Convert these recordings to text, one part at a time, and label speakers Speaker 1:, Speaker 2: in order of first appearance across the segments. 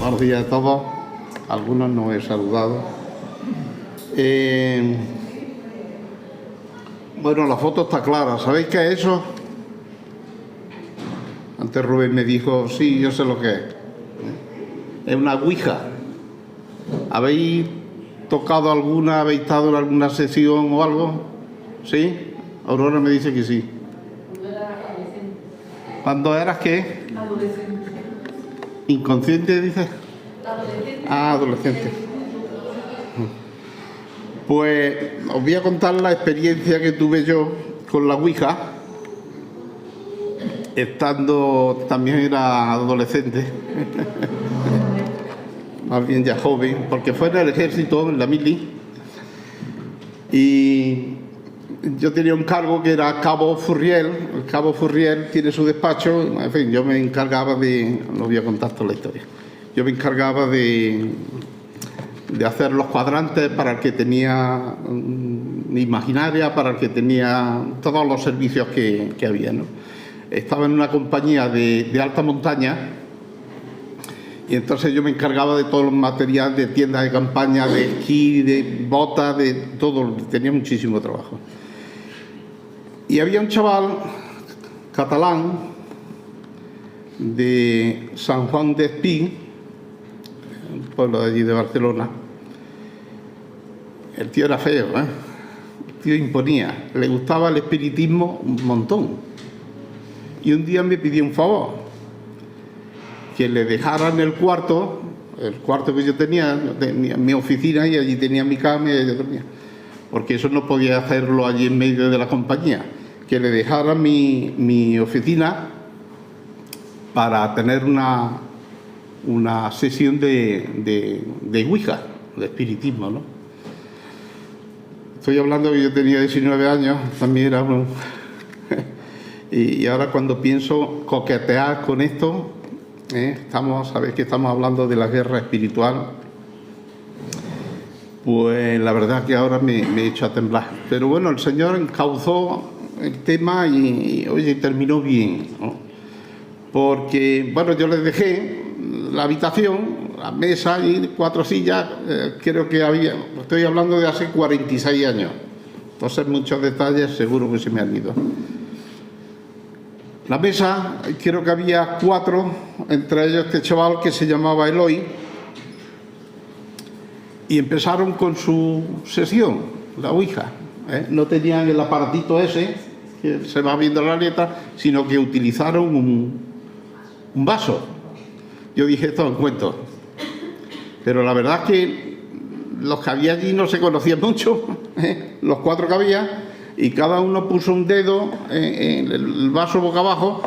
Speaker 1: Buenos días a todos. Algunos no he saludado. Bueno, la foto está clara. ¿Sabéis qué es eso? Antes Rubén me dijo, sí, yo sé lo que es. Es una ouija. ¿Habéis tocado alguna, habéis estado en alguna sesión o algo? ¿Sí? Aurora me dice que sí. ¿Cuándo eras qué?
Speaker 2: Adolescente.
Speaker 1: ¿Inconsciente, dices?
Speaker 2: Adolescente.
Speaker 1: Ah, adolescente. Pues os voy a contar la experiencia que tuve yo con la ouija, estando, también era adolescente, más bien ya joven, porque fue en el ejército, en la mili, y yo tenía un cargo que era Cabo Furriel. El Cabo Furriel tiene su despacho, en fin, yo me encargaba de, no voy a contar toda la historia, yo me encargaba de hacer los cuadrantes para el que tenía imaginaria, para el que tenía todos los servicios que había, ¿no? Estaba en una compañía de alta montaña y entonces yo me encargaba de todos los materiales de tiendas de campaña, de esquí, de botas, de todo, tenía muchísimo trabajo. Y había un chaval catalán de San Juan de Espí, un pueblo de allí de Barcelona. El tío era feo, ¿eh? El tío imponía, le gustaba el espiritismo un montón. Y un día me pidió un favor, que le dejara en el cuarto que yo tenía mi oficina, y allí tenía mi cama y yo dormía, porque eso no podía hacerlo allí en medio de la compañía, que le dejara mi oficina para tener una sesión de ouija, de espiritismo, ¿no? Estoy hablando que yo tenía 19 años, también era uno. Y ahora cuando pienso coquetear con esto, sabéis que estamos hablando de la guerra espiritual, pues la verdad que ahora me he hecho a temblar. Pero bueno, el Señor encauzó el tema y oye, terminó bien, ¿no? Porque, bueno, yo les dejé la habitación, la mesa y 4 sillas, creo que había, estoy hablando de hace 46 años, entonces muchos detalles seguro que se me han ido. La mesa, creo que había 4, entre ellos este chaval que se llamaba Eloy, y empezaron con su sesión, la ouija, ¿eh? No tenían el aparatito ese, que se va viendo la letra, sino que utilizaron un vaso. Yo dije, esto es un cuento. Pero la verdad es que los que había allí no se conocían mucho, los 4 que había, y cada uno puso un dedo en el vaso boca abajo,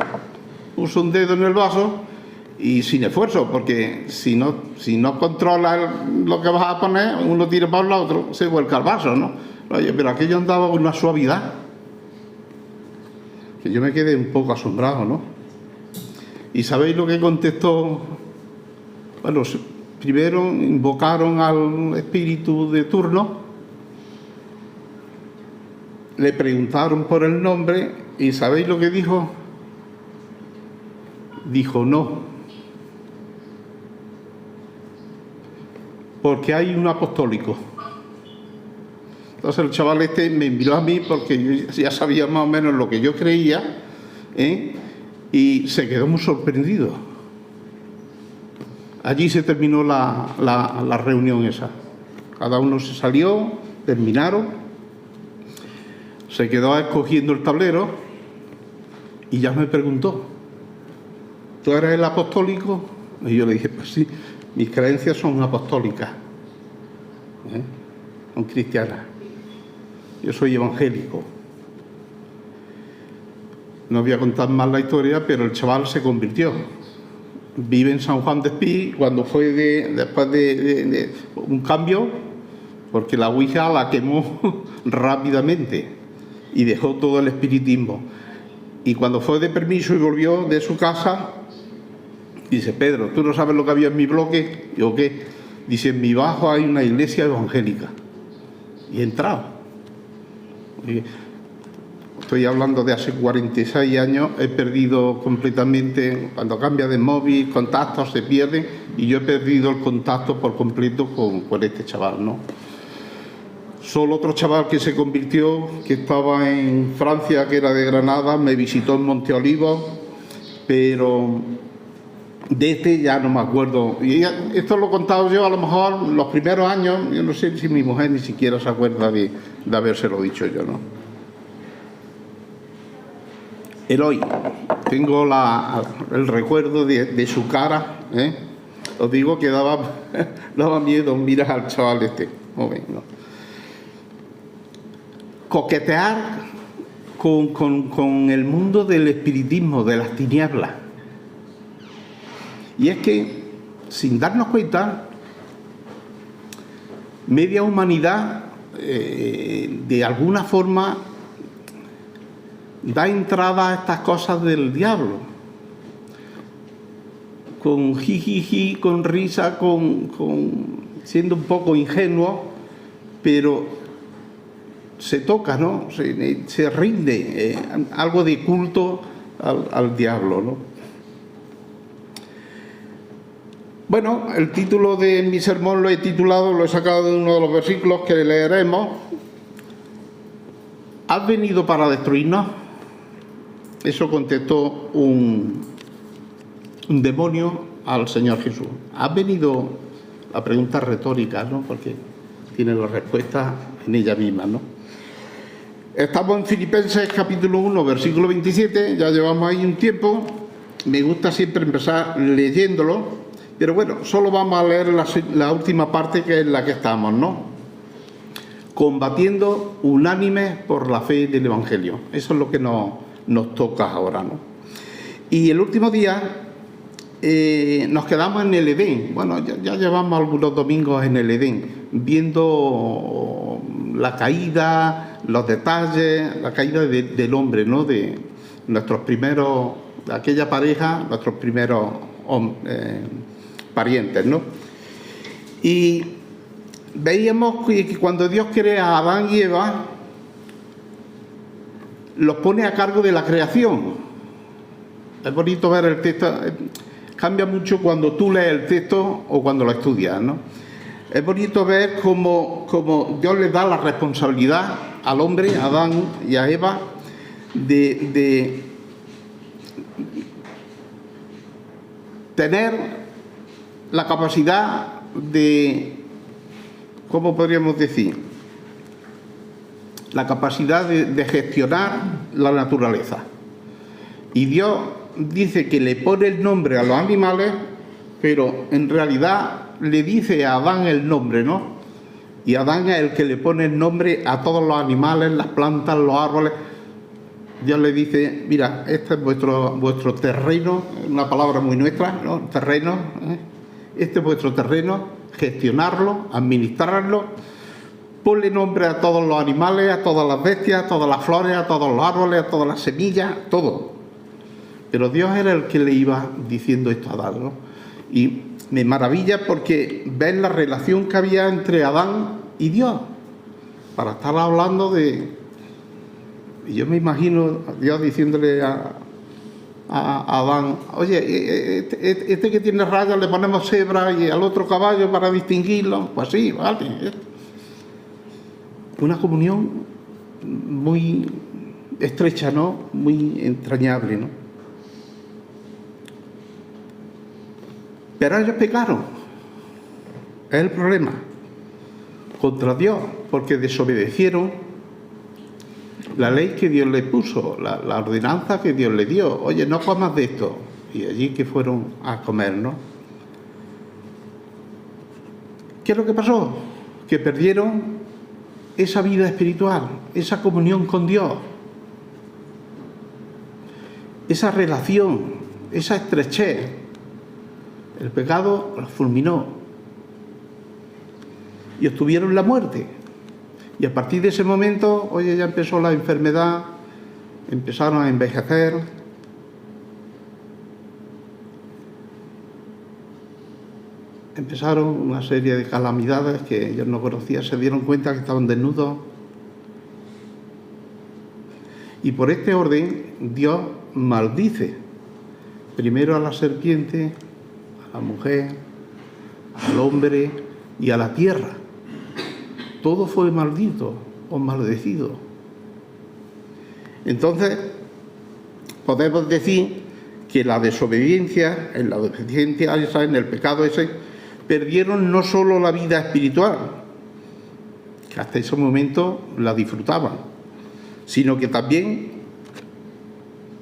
Speaker 1: puso un dedo en el vaso y sin esfuerzo, porque si no controlas lo que vas a poner, uno tira para un lado, otro se vuelca al vaso, ¿no? Oye, pero aquello andaba con una suavidad que yo me quedé un poco asombrado, ¿no? ¿Y sabéis lo que contestó? Bueno, primero invocaron al espíritu de turno, le preguntaron por el nombre y ¿sabéis lo que dijo? Dijo no, porque hay un apostólico. Entonces el chaval este me miró a mí porque yo ya sabía más o menos lo que yo creía, y se quedó muy sorprendido. Allí se terminó la reunión esa. Cada uno se salió, terminaron. Se quedó escogiendo el tablero y ya me preguntó, ¿tú eres el apostólico? Y yo le dije, pues sí, mis creencias son apostólicas, son cristianas. Yo soy evangélico. No voy a contar más la historia, pero el chaval se convirtió. Vive en San Juan de Espí. Cuando fue después de un cambio, porque la ouija la quemó rápidamente y dejó todo el espiritismo. Y cuando fue de permiso y volvió de su casa, dice, Pedro, ¿tú no sabes lo que había en mi bloque? Digo, ¿qué? Dice, en mi bajo hay una iglesia evangélica. Y he entrado. Y estoy hablando de hace 46 años, he perdido completamente, cuando cambia de móvil, contactos se pierden, y yo he perdido el contacto por completo con este chaval, ¿no? Solo otro chaval que se convirtió, que estaba en Francia, que era de Granada, me visitó en Monte Olivos, pero de este ya no me acuerdo. Y esto lo he contado yo a lo mejor los primeros años, yo no sé si mi mujer ni siquiera se acuerda de habérselo dicho yo, ¿no? Eloy, tengo el recuerdo de su cara, ¿eh? Os digo que daba miedo mirar al chaval este joven, ¿no? Coquetear con el mundo del espiritismo, de las tinieblas. Y es que, sin darnos cuenta, media humanidad, de alguna forma, da entrada a estas cosas del diablo. Con jijiji, con risa, siendo un poco ingenuo, pero se toca, ¿no? Se rinde algo de culto al diablo, ¿no? Bueno, el título de mi sermón lo he sacado de uno de los versículos que leeremos. ¿Has venido para destruirnos? Eso contestó un demonio al Señor Jesús. ¿Has venido? La pregunta retórica, ¿no? Porque tiene la respuesta en ella misma, ¿no? Estamos en Filipenses capítulo 1, versículo 27, ya llevamos ahí un tiempo. Me gusta siempre empezar leyéndolo, pero bueno, solo vamos a leer la última parte, que es la que estamos, ¿no? Combatiendo unánimes por la fe del Evangelio. Eso es lo que nos toca ahora, ¿no? Y el último día nos quedamos en el Edén. Bueno, ya llevamos algunos domingos en el Edén, viendo la caída, los detalles, la caída del hombre, ¿no? De nuestros primeros, de aquella pareja, nuestros primeros parientes, ¿no? Y veíamos que cuando Dios crea a Adán y Eva, los pone a cargo de la creación. Es bonito ver el texto, cambia mucho cuando tú lees el texto o cuando lo estudias, ¿no? Es bonito ver cómo Dios le da la responsabilidad al hombre, a Adán y a Eva, de tener la capacidad de, ¿cómo podríamos decir? La capacidad de gestionar la naturaleza. Y Dios dice que le pone el nombre a los animales, pero en realidad le dice a Adán el nombre, ¿no? Y Adán es el que le pone el nombre a todos los animales, las plantas, los árboles. Dios le dice: mira, este es vuestro terreno, una palabra muy nuestra, ¿no? Terreno, ¿eh? Este es vuestro terreno, gestionarlo, administrarlo. Ponle nombre a todos los animales, a todas las bestias, a todas las flores, a todos los árboles, a todas las semillas, todo. Pero Dios era el que le iba diciendo esto a Adán, ¿no? Y me maravilla porque ves la relación que había entre Adán y Dios, para estar hablando de... Y yo me imagino a Dios diciéndole a Adán: oye, este que tiene rayas le ponemos cebra y al otro caballo para distinguirlo. Pues sí, vale. Una comunión muy estrecha, ¿no? Muy entrañable, ¿no? Pero ellos pecaron. Es el problema. Contra Dios, porque desobedecieron la ley que Dios les puso, la ordenanza que Dios les dio. Oye, no comas de esto. Y allí que fueron a comer, ¿no? ¿Qué es lo que pasó? Que perdieron esa vida espiritual, esa comunión con Dios, esa relación, esa estrechez. El pecado los fulminó y obtuvieron la muerte. Y a partir de ese momento, oye, ya empezó la enfermedad, empezaron a envejecer. Empezaron una serie de calamidades que ellos no conocían, se dieron cuenta que estaban desnudos. Y por este orden Dios maldice primero a la serpiente, a la mujer, al hombre y a la tierra. Todo fue maldito o maldecido. Entonces, podemos decir que la desobediencia, en la deficiencia esa, en el pecado ese, perdieron no solo la vida espiritual, que hasta ese momento la disfrutaban, sino que también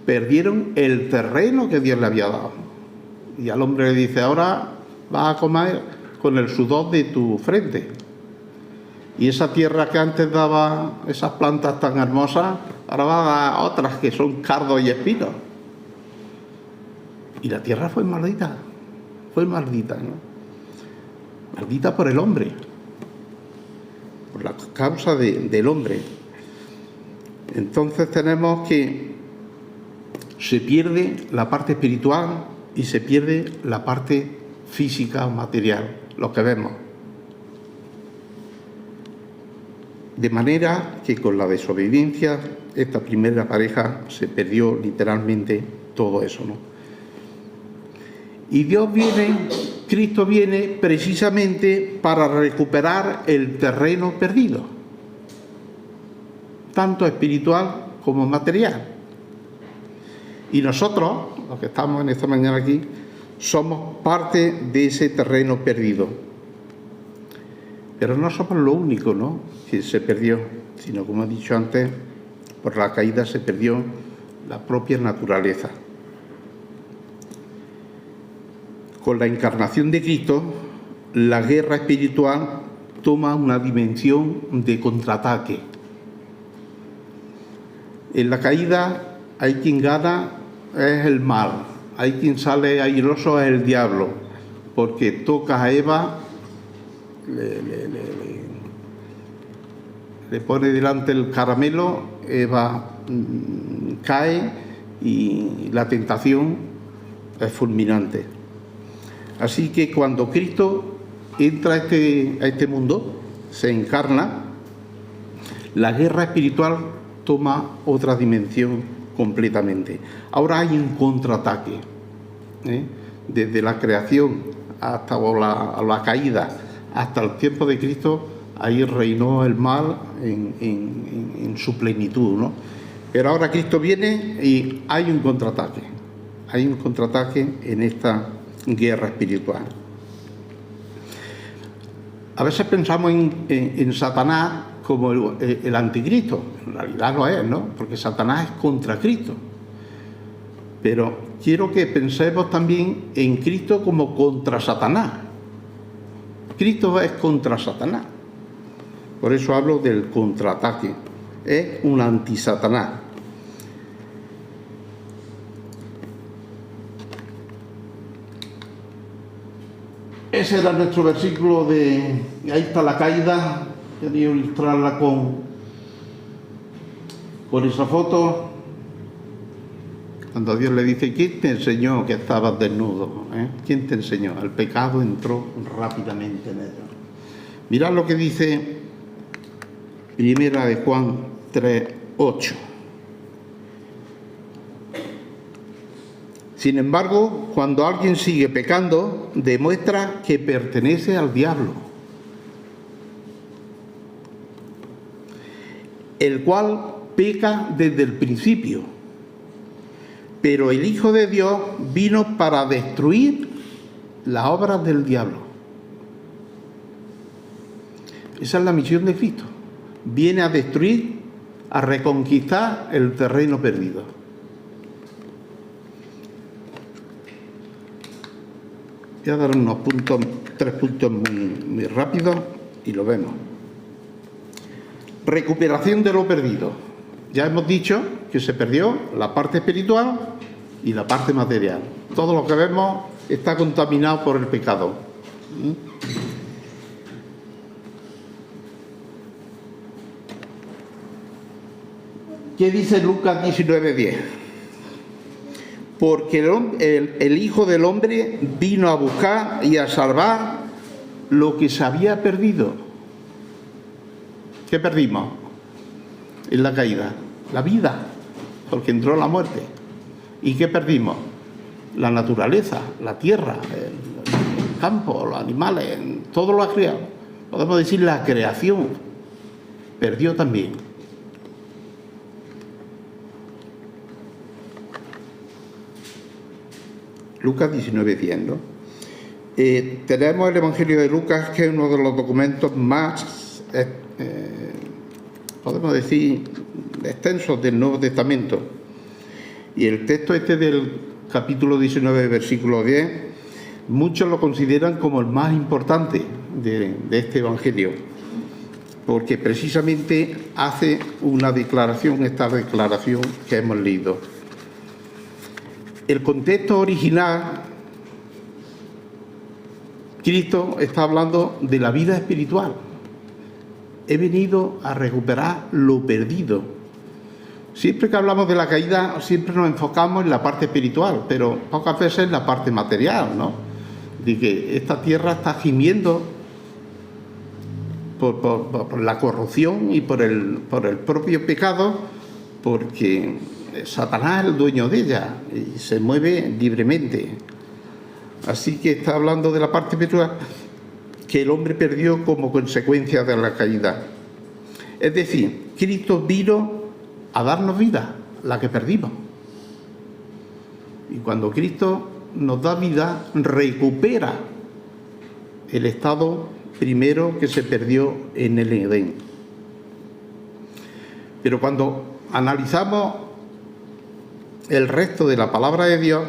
Speaker 1: perdieron el terreno que Dios le había dado. Y al hombre le dice, ahora vas a comer con el sudor de tu frente. Y esa tierra que antes daba esas plantas tan hermosas, ahora va a dar otras que son cardos y espinos. Y la tierra fue maldita, ¿no? Maldita por el hombre, por la causa del hombre. Entonces tenemos que se pierde la parte espiritual y se pierde la parte física o material, lo que vemos. De manera que con la desobediencia, esta primera pareja se perdió literalmente todo eso, ¿no? Y Cristo viene precisamente para recuperar el terreno perdido, tanto espiritual como material. Y nosotros, los que estamos en esta mañana aquí, somos parte de ese terreno perdido. Pero no somos lo único, ¿no?, que se perdió, sino, como he dicho antes, por la caída se perdió la propia naturaleza. Con la encarnación de Cristo, la guerra espiritual toma una dimensión de contraataque. En la caída hay quien gana, es el mal. Hay quien sale airoso, es el diablo, porque toca a Eva, le pone delante el caramelo, Eva cae y la tentación es fulminante. Así que cuando Cristo entra a este mundo, se encarna, la guerra espiritual toma otra dimensión completamente. Ahora hay un contraataque, desde la creación hasta la caída, hasta el tiempo de Cristo, ahí reinó el mal en su plenitud, ¿no? Pero ahora Cristo viene y hay un contraataque en esta guerra espiritual. A veces pensamos en Satanás como el anticristo. En realidad lo es, ¿no?, porque Satanás es contra Cristo. Pero quiero que pensemos también en Cristo como contra Satanás. Cristo es contra Satanás. Por eso hablo del contraataque. Es un anti-Satanás. Ese era nuestro versículo de... Ahí está la caída. Quería ilustrarla con esa foto. Cuando Dios le dice, ¿quién te enseñó que estabas desnudo? ¿Quién te enseñó? El pecado entró rápidamente en ella. Mirad lo que dice Primera de Juan 3:8. Sin embargo, cuando alguien sigue pecando, demuestra que pertenece al diablo, el cual peca desde el principio. Pero el Hijo de Dios vino para destruir las obras del diablo. Esa es la misión de Cristo. Viene a destruir, a reconquistar el terreno perdido. Voy a dar tres puntos muy rápidos y lo vemos. Recuperación de lo perdido. Ya hemos dicho que se perdió la parte espiritual y la parte material. Todo lo que vemos está contaminado por el pecado. ¿Qué dice Lucas 19:10? Porque el Hijo del Hombre vino a buscar y a salvar lo que se había perdido. ¿Qué perdimos en la caída? La vida. porque entró la muerte. ¿Y qué perdimos? La naturaleza, la tierra, el campo, los animales, todo lo ha creado. Podemos decir la creación perdió también. Lucas 19:10, ¿no? Tenemos el Evangelio de Lucas, que es uno de los documentos más, podemos decir, extensos del Nuevo Testamento. Y el texto este del capítulo 19, versículo 10, muchos lo consideran como el más importante de este Evangelio, porque precisamente hace una declaración, esta declaración que hemos leído. El contexto original, Cristo está hablando de la vida espiritual. He venido a recuperar lo perdido. Siempre que hablamos de la caída, siempre nos enfocamos en la parte espiritual, pero pocas veces en la parte material, ¿no? De que esta tierra está gimiendo por la corrupción y por el propio pecado, porque Satanás es el dueño de ella y se mueve libremente. Así que está hablando de la parte espiritual que el hombre perdió como consecuencia de la caída. Es decir, Cristo vino a darnos vida, la que perdimos. Y cuando Cristo nos da vida, recupera el estado primero que se perdió en el Edén. Pero cuando analizamos el resto de la palabra de Dios,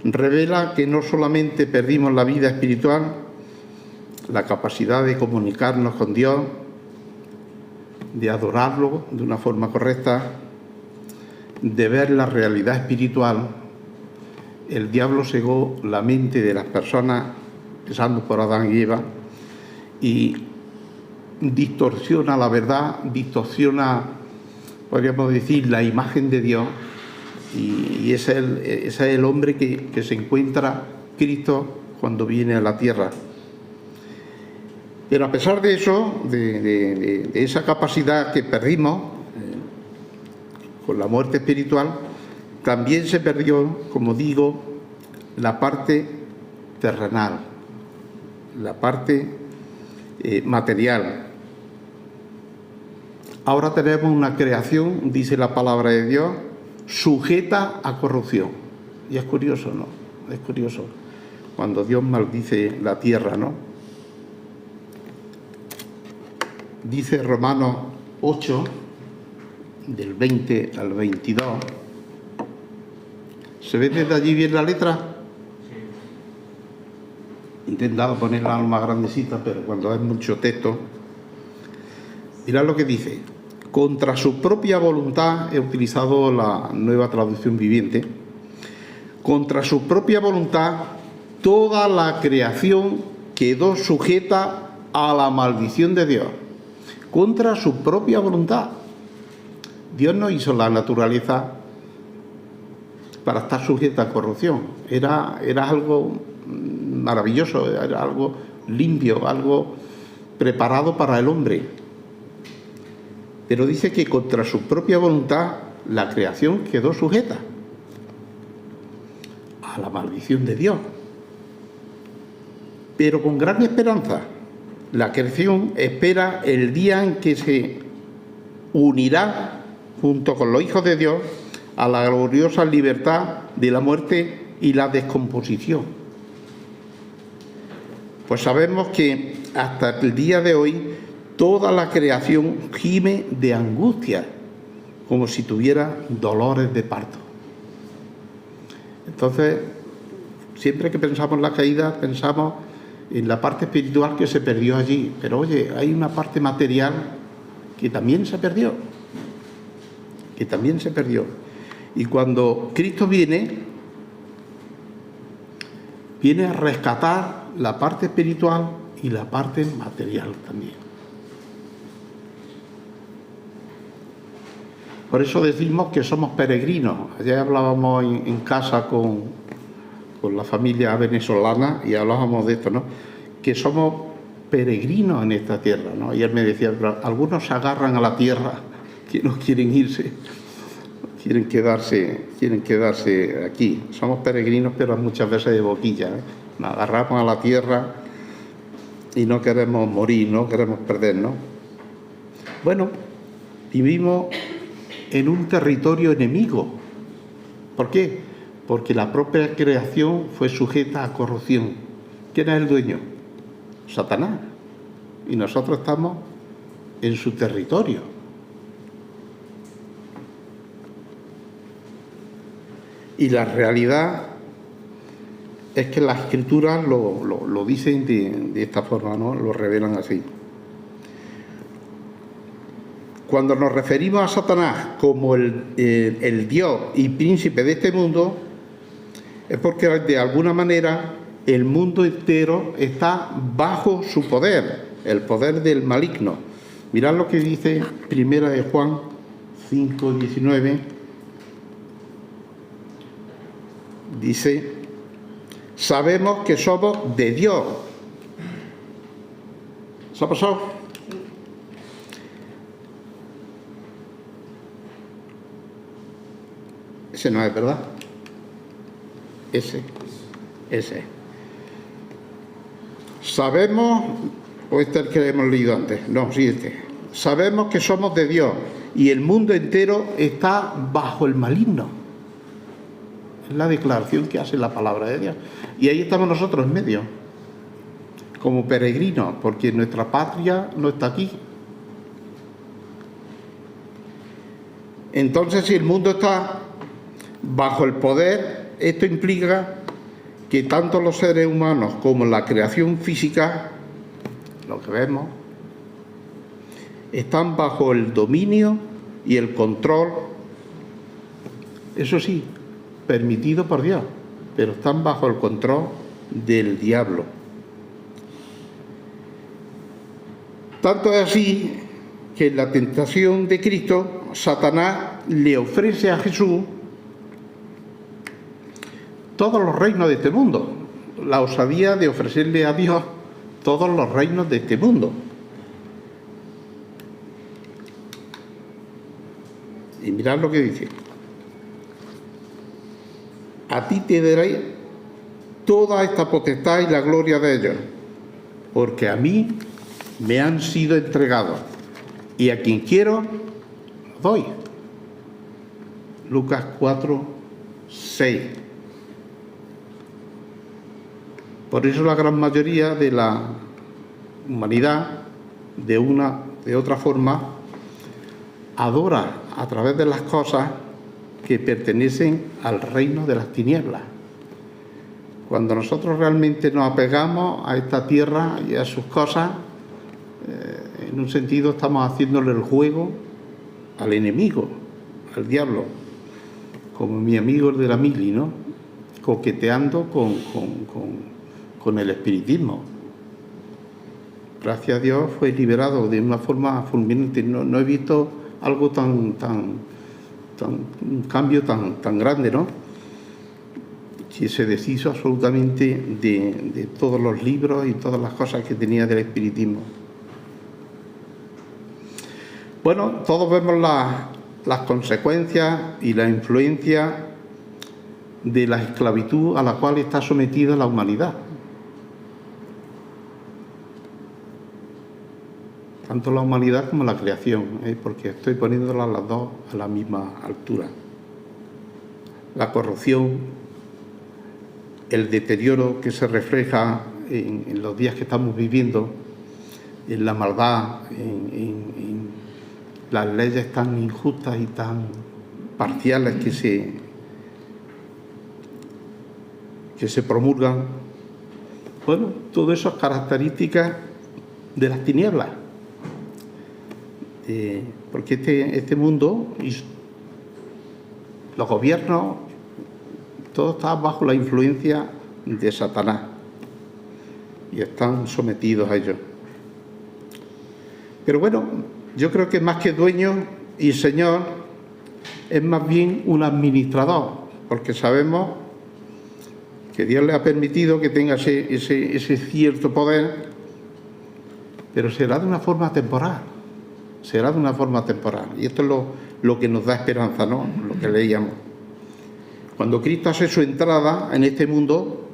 Speaker 1: revela que no solamente perdimos la vida espiritual, la capacidad de comunicarnos con Dios, de adorarlo de una forma correcta, de ver la realidad espiritual. El diablo cegó la mente de las personas, empezando por Adán y Eva, y distorsiona la verdad, distorsiona, podríamos decir, la imagen de Dios, y ese es el hombre que se encuentra Cristo cuando viene a la tierra. Pero a pesar de eso, de esa capacidad que perdimos con la muerte espiritual, también se perdió, como digo, la parte terrenal, la parte material. Ahora tenemos una creación, dice la palabra de Dios, sujeta a corrupción. Y es curioso, ¿no? Es curioso cuando Dios maldice la tierra, ¿no? Dice Romanos 8, del 20 al 22. ¿Se ve desde allí bien la letra? He intentado ponerla algo más grandecita, pero cuando hay mucho texto. Mirad lo que dice. Contra su propia voluntad, he utilizado la Nueva Traducción Viviente, contra su propia voluntad, toda la creación quedó sujeta a la maldición de Dios. Contra su propia voluntad. Dios no hizo la naturaleza para estar sujeta a corrupción. Era algo maravilloso, era algo limpio, algo preparado para el hombre. Pero dice que contra su propia voluntad la creación quedó sujeta a la maldición de Dios. Pero con gran esperanza. La creación espera el día en que se unirá junto con los hijos de Dios a la gloriosa libertad de la muerte y la descomposición. Pues sabemos que hasta el día de hoy toda la creación gime de angustia, como si tuviera dolores de parto. Entonces, siempre que pensamos en la caída, pensamos en la parte espiritual que se perdió allí. Pero oye, hay una parte material que también se perdió. Que también se perdió. Y cuando Cristo viene a rescatar la parte espiritual y la parte material también. Por eso decimos que somos peregrinos. Ayer hablábamos en casa con la familia venezolana y hablábamos de esto, ¿no? Que somos peregrinos en esta tierra, ¿no? Y él me decía, pero algunos se agarran a la tierra que no quieren irse. quieren quedarse aquí. Somos peregrinos, pero muchas veces de boquilla, ¿eh? Nos agarramos a la tierra y no queremos morir, no queremos perdernos. Bueno, vivimos en un territorio enemigo. ¿Por qué? Porque la propia creación fue sujeta a corrupción. ¿Quién es el dueño? Satanás. Y nosotros estamos en su territorio. Y la realidad es que las Escrituras lo dicen de esta forma, ¿no? Lo revelan así. Cuando nos referimos a Satanás como el Dios y príncipe de este mundo, es porque de alguna manera el mundo entero está bajo su poder, el poder del maligno. Mirad lo que dice Primera de Juan 5:19. Dice: sabemos que somos de Dios. ¿Se ha pasado? Ese no es, ¿verdad? Ese. Sabemos, o este es el que hemos leído antes, no, sí, este. Sabemos que somos de Dios y el mundo entero está bajo el maligno. Es la declaración que hace la palabra de Dios. Y ahí estamos nosotros en medio, como peregrinos, porque nuestra patria no está aquí. Entonces, si el mundo está bajo el poder, esto implica que tanto los seres humanos como la creación física, lo que vemos, están bajo el dominio y el control, eso sí, permitido por Dios, pero están bajo el control del diablo. Tanto es así que en la tentación de Cristo, Satanás le ofrece a Jesús todos los reinos de este mundo, la osadía de ofrecerle a Dios todos los reinos de este mundo. Y mirad lo que dice: a ti te daré toda esta potestad y la gloria de ellos, porque a mí me han sido entregados, y a quien quiero, doy. Lucas 4:6. Por eso la gran mayoría de la humanidad, de otra forma, adora a través de las cosas que pertenecen al reino de las tinieblas. Cuando nosotros realmente nos apegamos a esta tierra y a sus cosas, en un sentido estamos haciéndole el juego al enemigo, al diablo, como mi amigo el de la mili, ¿no? Coqueteando con el espiritismo. Gracias a Dios fue liberado de una forma fulminante. No he visto algo un cambio tan grande, ¿no? Que se deshizo absolutamente de todos los libros y todas las cosas que tenía del espiritismo. Bueno, todos vemos las consecuencias y la influencia de la esclavitud a la cual está sometida la humanidad. Tanto la humanidad como la creación, porque estoy poniéndolas las dos a la misma altura. La corrupción, el deterioro que se refleja en los días que estamos viviendo, en la maldad, en las leyes tan injustas y tan parciales que se promulgan. Bueno, todo eso es características de las tinieblas. Porque este mundo y los gobiernos, todo está bajo la influencia de Satanás y están sometidos a ellos. Pero bueno, yo creo que más que dueño y señor es más bien un administrador, porque sabemos que Dios le ha permitido que tenga ese cierto poder, pero será de una forma temporal. será de una forma temporal. Y esto es lo que nos da esperanza, ¿no? Lo que leíamos. Cuando Cristo hace su entrada en este mundo,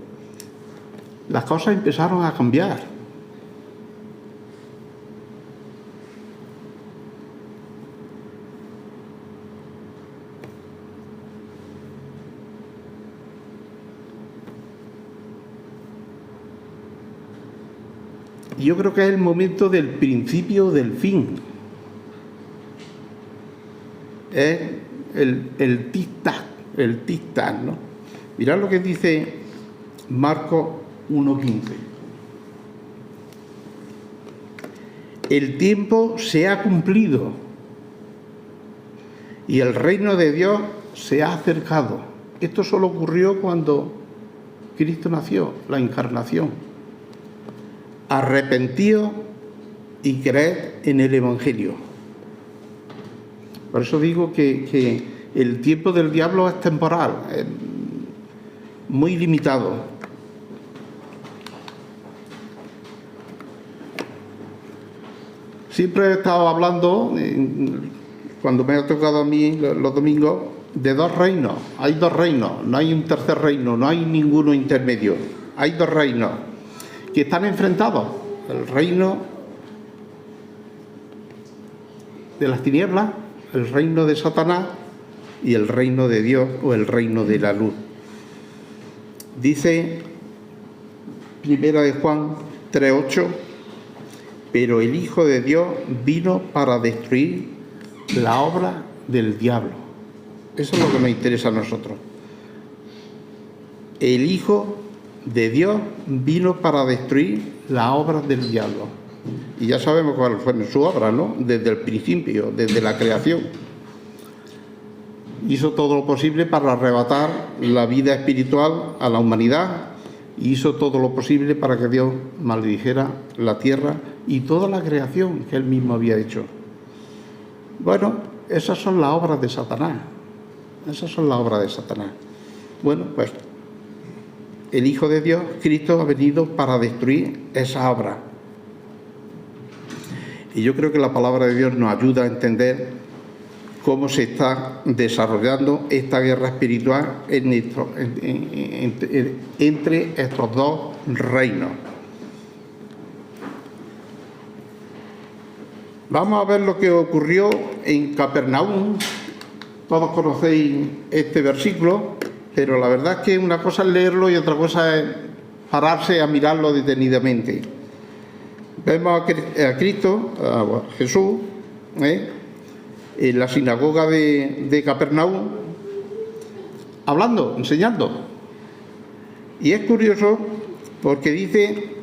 Speaker 1: las cosas empezaron a cambiar. Y yo creo que es el momento del principio del fin. Es el tic-tac, ¿no? Mirad lo que dice Marcos 1:15. El tiempo se ha cumplido y el reino de Dios se ha acercado. Esto solo ocurrió cuando Cristo nació, la encarnación. Arrepentíos y creed en el Evangelio. Por eso digo que el tiempo del diablo es temporal, es muy limitado. Siempre he estado hablando, cuando me ha tocado a mí los domingos, de dos reinos. Hay dos reinos, no hay un tercer reino, no hay ninguno intermedio. Hay dos reinos que están enfrentados: el reino de las tinieblas, el reino de Satanás y el reino de Dios, o el reino de la luz. Dice Primera de Juan 3:8: pero el Hijo de Dios vino para destruir la obra del diablo. Eso es lo que nos interesa a nosotros. El Hijo de Dios vino para destruir la obra del diablo. Y ya sabemos cuál fue su obra, ¿no? Desde el principio, desde la creación. Hizo todo lo posible para arrebatar la vida espiritual a la humanidad. Hizo todo lo posible para que Dios maldijera la tierra y toda la creación que Él mismo había hecho. Bueno, esas son las obras de Satanás. Esas son las obras de Satanás. Bueno, pues el Hijo de Dios, Cristo, ha venido para destruir esa obra. Y yo creo que la palabra de Dios nos ayuda a entender cómo se está desarrollando esta guerra espiritual entre estos dos reinos. Vamos a ver lo que ocurrió en Capernaum. Todos conocéis este versículo, pero la verdad es que una cosa es leerlo y otra cosa es pararse a mirarlo detenidamente. Vemos a Cristo, a Jesús, en la sinagoga de Capernaum, hablando, enseñando. Y es curioso porque dice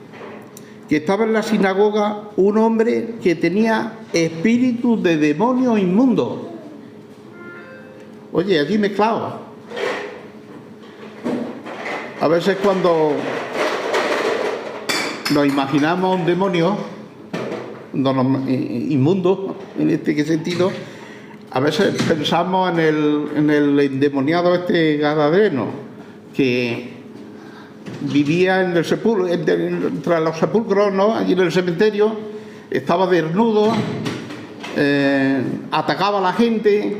Speaker 1: que estaba en la sinagoga un hombre que tenía espíritu de demonio inmundo. Oye, aquí mezclado. A veces cuando nos imaginamos un demonio inmundo, en este sentido, a veces pensamos en el endemoniado gadareno, que vivía en el sepulcro, entre los sepulcros, ¿no? Allí en el cementerio, estaba desnudo, atacaba a la gente,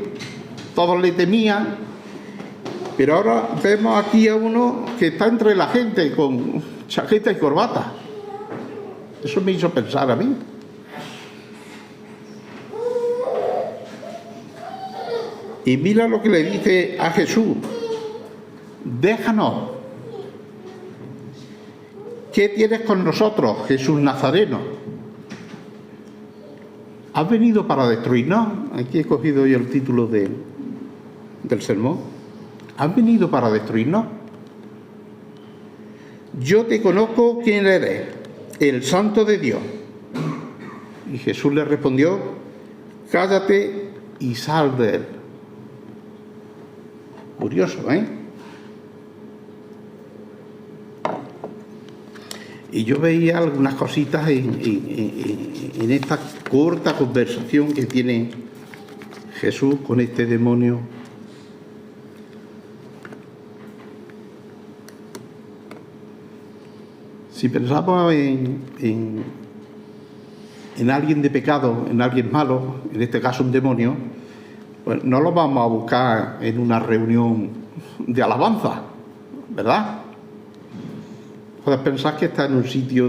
Speaker 1: todos le temían. Pero ahora vemos aquí a uno que está entre la gente con chaqueta y corbata. Eso me hizo pensar a mí. Y mira lo que le dice a Jesús: déjanos. ¿Qué tienes con nosotros, Jesús Nazareno? ¿Has venido para destruirnos? Aquí he cogido yo el título del sermón. ¿Has venido para destruirnos? Yo te conozco quién eres, el Santo de Dios. Y Jesús le respondió: cállate y sal de él. Curioso, ¿eh? Y yo veía algunas cositas en esta corta conversación que tiene Jesús con este demonio. Si pensamos en en alguien de pecado, en alguien malo, en este caso un demonio, pues no lo vamos a buscar en una reunión de alabanza, ¿verdad? Puedes pensar que está en un sitio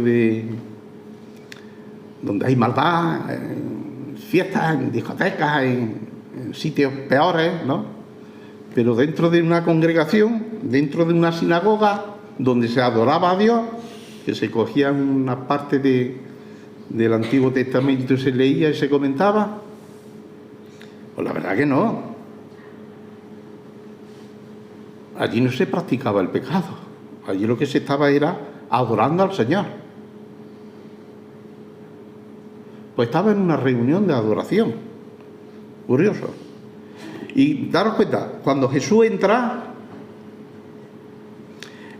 Speaker 1: donde hay maldad, en fiestas, en discotecas, en sitios peores, ¿no? Pero dentro de una congregación, dentro de una sinagoga, donde se adoraba a Dios, que se cogían una parte del Antiguo Testamento y se leía y se comentaba, pues la verdad que no. Allí no se practicaba el pecado. Allí lo que se estaba era adorando al Señor. Pues estaba en una reunión de adoración. Curioso. Y daros cuenta, cuando Jesús entra,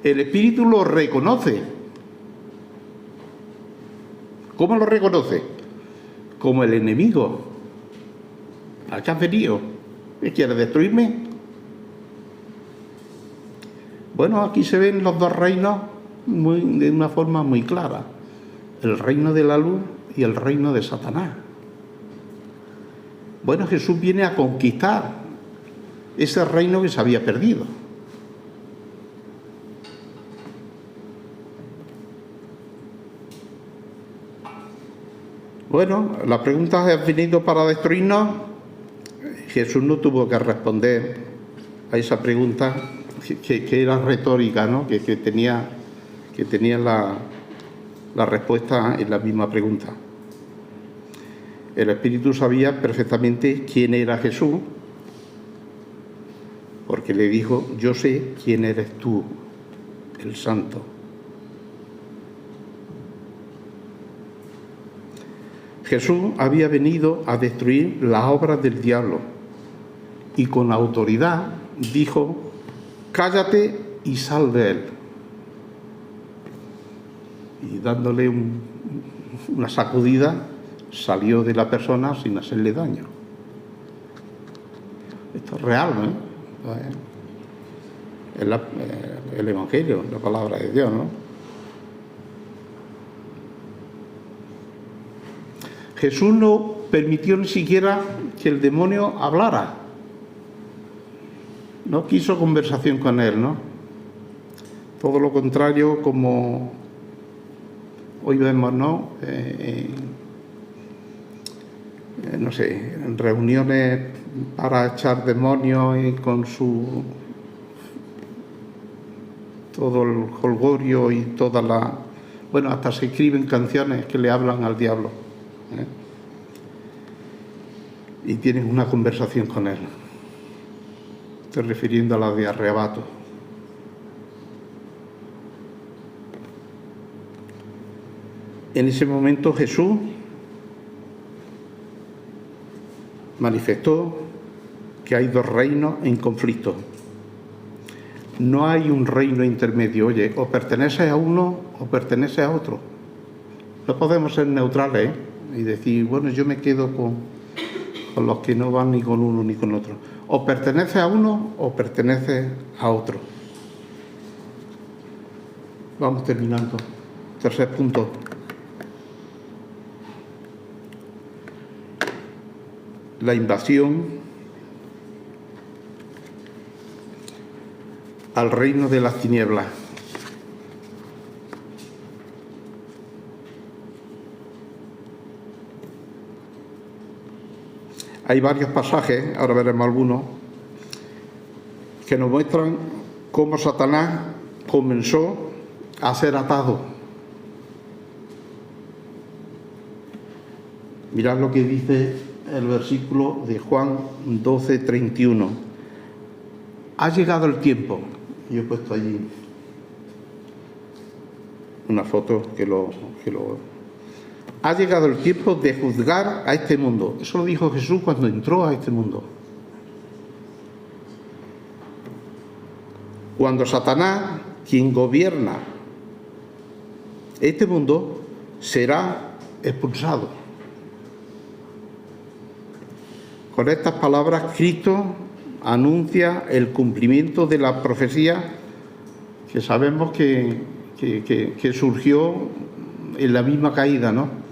Speaker 1: el Espíritu lo reconoce. ¿Cómo lo reconoce? Como el enemigo. ¿A qué has venido? ¿Qué quieres, destruirme? Bueno, aquí se ven los dos reinos de una forma muy clara. El reino de la luz y el reino de Satanás. Bueno, Jesús viene a conquistar ese reino que se había perdido. Bueno, la pregunta ¿has venido para destruirnos? Jesús no tuvo que responder a esa pregunta que era retórica, ¿no? que tenía la respuesta en la misma pregunta. El Espíritu sabía perfectamente quién era Jesús, porque le dijo, yo sé quién eres tú, el Santo. Jesús había venido a destruir las obras del diablo y con autoridad dijo, cállate y sal de él. Y dándole una sacudida, salió de la persona sin hacerle daño. Esto es real, ¿no? Es el Evangelio, la palabra de Dios, ¿no? Jesús no permitió ni siquiera que el demonio hablara. No quiso conversación con él, ¿no? Todo lo contrario, como hoy vemos, ¿no? No sé, en reuniones para echar demonios y con todo el jolgorio y toda la... Bueno, hasta se escriben canciones que le hablan al diablo, ¿eh? Y tienen una conversación con él. Estoy refiriendo a la de arrebato. En ese momento Jesús manifestó que hay dos reinos en conflicto. No hay un reino intermedio. Oye, o perteneces a uno o perteneces a otro. No podemos ser neutrales, ¿eh? Y decir, bueno, yo me quedo con los que no van ni con uno ni con otro. O perteneces a uno o perteneces a otro. Vamos terminando. Tercer punto. La invasión al reino de las tinieblas. Hay varios pasajes, ahora veremos algunos, que nos muestran cómo Satanás comenzó a ser atado. Mirad lo que dice el versículo de Juan 12:31. Ha llegado el tiempo. Yo he puesto allí una foto que lo... Ha llegado el tiempo de juzgar a este mundo. Eso lo dijo Jesús cuando entró a este mundo. Cuando Satanás, quien gobierna este mundo, será expulsado. Con estas palabras, Cristo anuncia el cumplimiento de la profecía que sabemos que surgió en la misma caída, ¿no?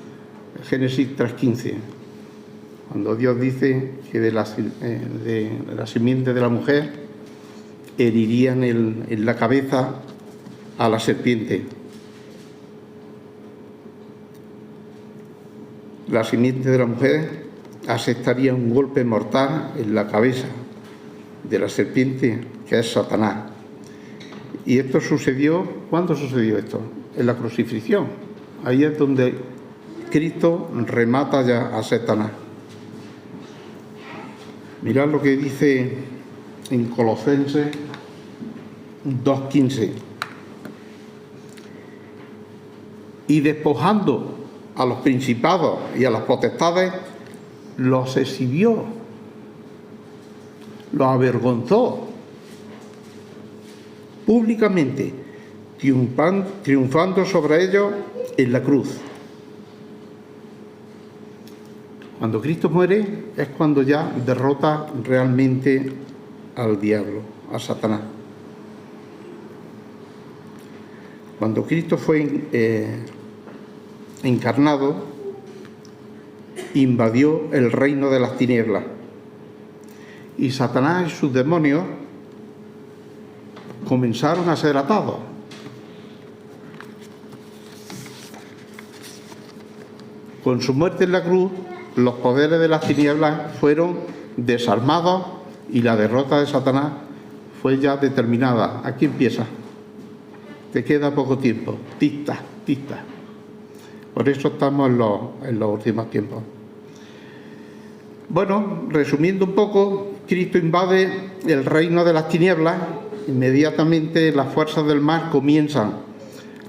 Speaker 1: Génesis 3:15, cuando Dios dice que de la simiente de la mujer herirían en la cabeza a la serpiente. La simiente de la mujer asestaría un golpe mortal en la cabeza de la serpiente, que es Satanás. Y esto sucedió, ¿cuándo sucedió esto? En la crucifixión. Ahí es donde Cristo remata ya a Satanás. Mirad lo que dice en Colosenses 2:15. Y despojando a los principados y a las potestades, los exhibió, los avergonzó públicamente, triunfando sobre ellos en la cruz. Cuando Cristo muere es cuando ya derrota realmente al diablo, a Satanás. Cuando Cristo fue encarnado, invadió el reino de las tinieblas y Satanás y sus demonios comenzaron a ser atados. Con su muerte en la cruz, los poderes de las tinieblas fueron desarmados y la derrota de Satanás fue ya determinada. Aquí empieza. Te queda poco tiempo. Tic-tac, tic-tac. Por eso estamos en los últimos tiempos. Bueno, resumiendo un poco, Cristo invade el reino de las tinieblas. Inmediatamente las fuerzas del mal comienzan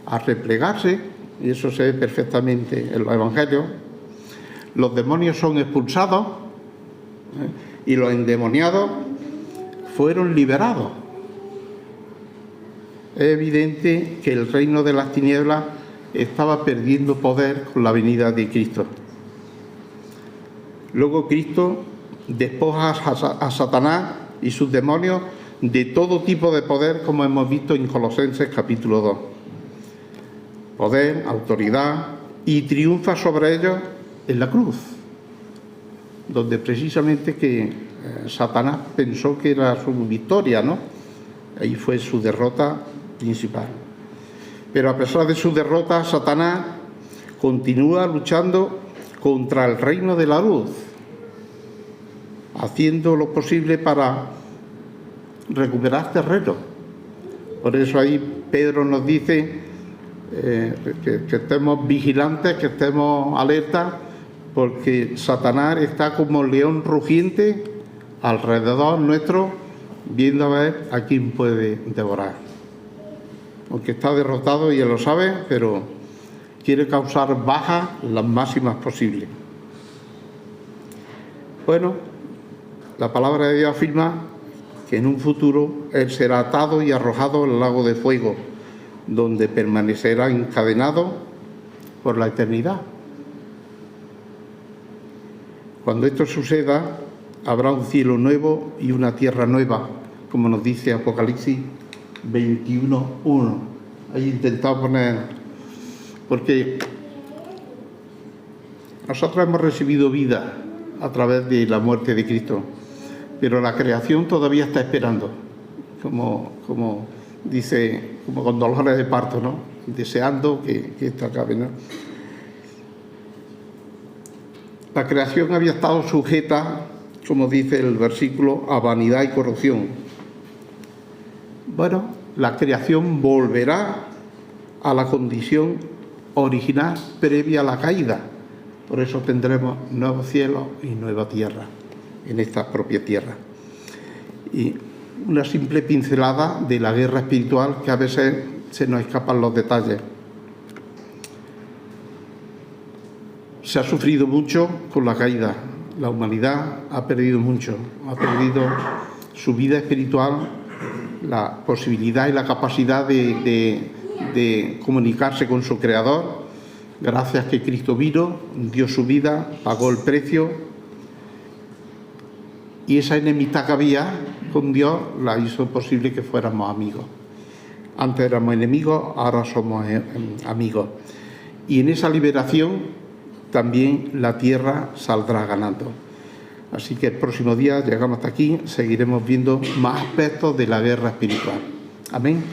Speaker 1: a replegarse, y eso se ve perfectamente en los evangelios. Los demonios son expulsados y los endemoniados fueron liberados. Es evidente que el reino de las tinieblas estaba perdiendo poder con la venida de Cristo. Luego Cristo despoja a Satanás y sus demonios de todo tipo de poder, como hemos visto en Colosenses capítulo 2. Poder, autoridad, y triunfa sobre ellos en la cruz, donde precisamente que Satanás pensó que era su victoria, ¿no? Ahí fue su derrota principal. Pero a pesar de su derrota, Satanás continúa luchando contra el reino de la luz, haciendo lo posible para recuperar terreno. Por eso ahí Pedro nos dice que estemos vigilantes, que estemos alertas, porque Satanás está como un león rugiente alrededor nuestro, viendo a ver a quién puede devorar. Aunque está derrotado y él lo sabe, pero quiere causar bajas las máximas posibles. Bueno, la palabra de Dios afirma que en un futuro él será atado y arrojado al lago de fuego, donde permanecerá encadenado por la eternidad. Cuando esto suceda, habrá un cielo nuevo y una tierra nueva, como nos dice Apocalipsis 21:1. Ahí he intentado poner, porque nosotros hemos recibido vida a través de la muerte de Cristo, pero la creación todavía está esperando, como dice, como con dolores de parto, ¿no? Deseando que esto acabe, ¿no? La creación había estado sujeta, como dice el versículo, a vanidad y corrupción. Bueno, la creación volverá a la condición original previa a la caída. Por eso tendremos nuevos cielos y nueva tierra en esta propia tierra. Y una simple pincelada de la guerra espiritual, que a veces se nos escapan los detalles. Se ha sufrido mucho con la caída. La humanidad ha perdido mucho, ha perdido su vida espiritual, la posibilidad y la capacidad de comunicarse con su Creador, gracias que Cristo vino, dio su vida, pagó el precio, y esa enemistad que había con Dios la hizo posible que fuéramos amigos. Antes éramos enemigos, ahora somos amigos. Y en esa liberación también la tierra saldrá ganando. Así que el próximo día llegamos hasta aquí, seguiremos viendo más aspectos de la guerra espiritual. Amén.